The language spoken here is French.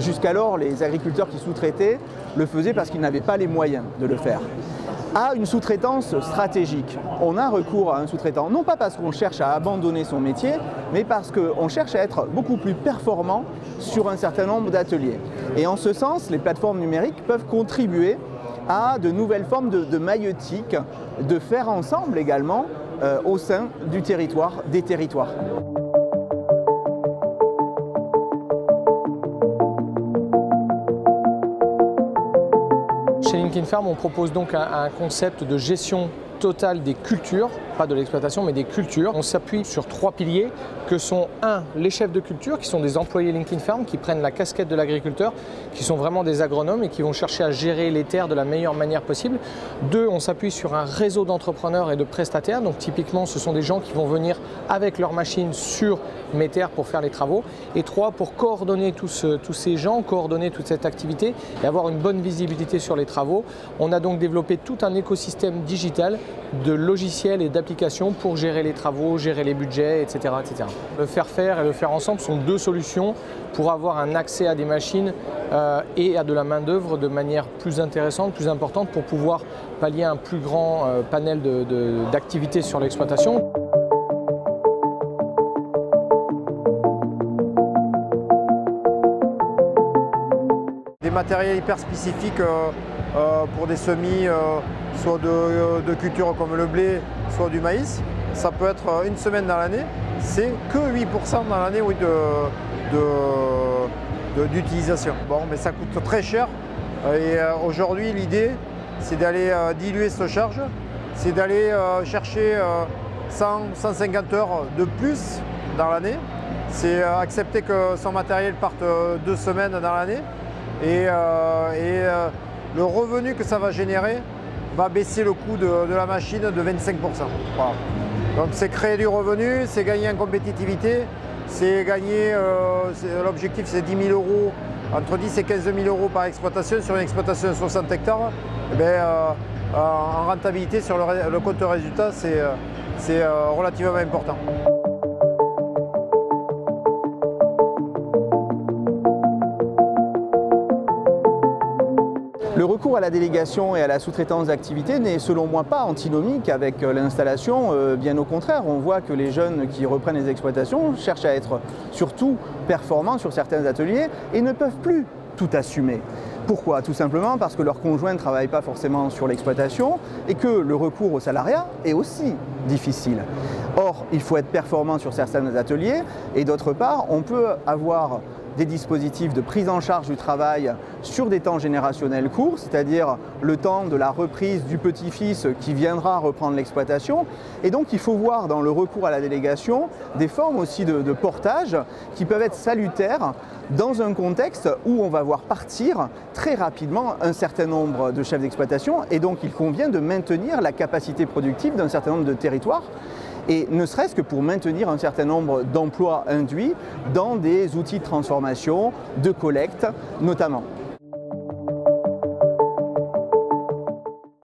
Jusqu'alors, les agriculteurs qui sous-traitaient le faisaient parce qu'ils n'avaient pas les moyens de le faire. À une sous-traitance stratégique, on a recours à un sous-traitant, non pas parce qu'on cherche à abandonner son métier, mais parce qu'on cherche à être beaucoup plus performant sur un certain nombre d'ateliers. Et en ce sens, les plateformes numériques peuvent contribuer à de nouvelles formes de maïeutique, de faire ensemble également au sein du territoire, des territoires. Chez Linkin Farm, on propose donc un concept de gestion totale des cultures, pas de l'exploitation, mais des cultures. On s'appuie sur 3 piliers que sont les chefs de culture, qui sont des employés Linkin Farm, qui prennent la casquette de l'agriculteur, qui sont vraiment des agronomes et qui vont chercher à gérer les terres de la meilleure manière possible. 2, on s'appuie sur un réseau d'entrepreneurs et de prestataires. Donc typiquement, ce sont des gens qui vont venir avec leurs machines sur mes terres pour faire les travaux. Et 3, pour coordonner tous ces gens, coordonner toute cette activité et avoir une bonne visibilité sur les travaux, on a donc développé tout un écosystème digital de logiciels et d'applications pour gérer les travaux, gérer les budgets, etc., etc. Le faire faire et le faire ensemble sont 2 solutions pour avoir un accès à des machines et à de la main-d'œuvre de manière plus intéressante, plus importante, pour pouvoir pallier un plus grand panel d'activités sur l'exploitation. Des matériels hyper spécifiques pour des semis, soit de cultures comme le blé, soit du maïs. Ça peut être une semaine dans l'année. C'est que 8% dans l'année oui, d'utilisation. Bon, mais ça coûte très cher. Et aujourd'hui, l'idée, c'est d'aller diluer cette charge. C'est d'aller chercher 100-150 heures de plus dans l'année. C'est accepter que son matériel parte 2 semaines dans l'année. Et le revenu que ça va générer va baisser le coût de la machine de 25%. Voilà. Donc c'est créer du revenu, c'est gagner en compétitivité, c'est gagner, l'objectif c'est 10 000 €, entre 10 et 15 000 € par exploitation. Sur une exploitation de 60 hectares, eh bien, en rentabilité sur le compte résultat, c'est relativement important. Le recours à la délégation et à la sous-traitance d'activités n'est selon moi pas antinomique avec l'installation, bien au contraire. On voit que les jeunes qui reprennent les exploitations cherchent à être surtout performants sur certains ateliers et ne peuvent plus tout assumer. Pourquoi? Tout simplement parce que leurs conjoints ne travaillent pas forcément sur l'exploitation et que le recours au salariat est aussi difficile. Or, il faut être performant sur certains ateliers et d'autre part, on peut avoir des dispositifs de prise en charge du travail sur des temps générationnels courts, c'est-à-dire le temps de la reprise du petit-fils qui viendra reprendre l'exploitation. Et donc il faut voir dans le recours à la délégation des formes aussi de portage qui peuvent être salutaires dans un contexte où on va voir partir très rapidement un certain nombre de chefs d'exploitation et donc il convient de maintenir la capacité productive d'un certain nombre de territoires. Et ne serait-ce que pour maintenir un certain nombre d'emplois induits dans des outils de transformation, de collecte notamment.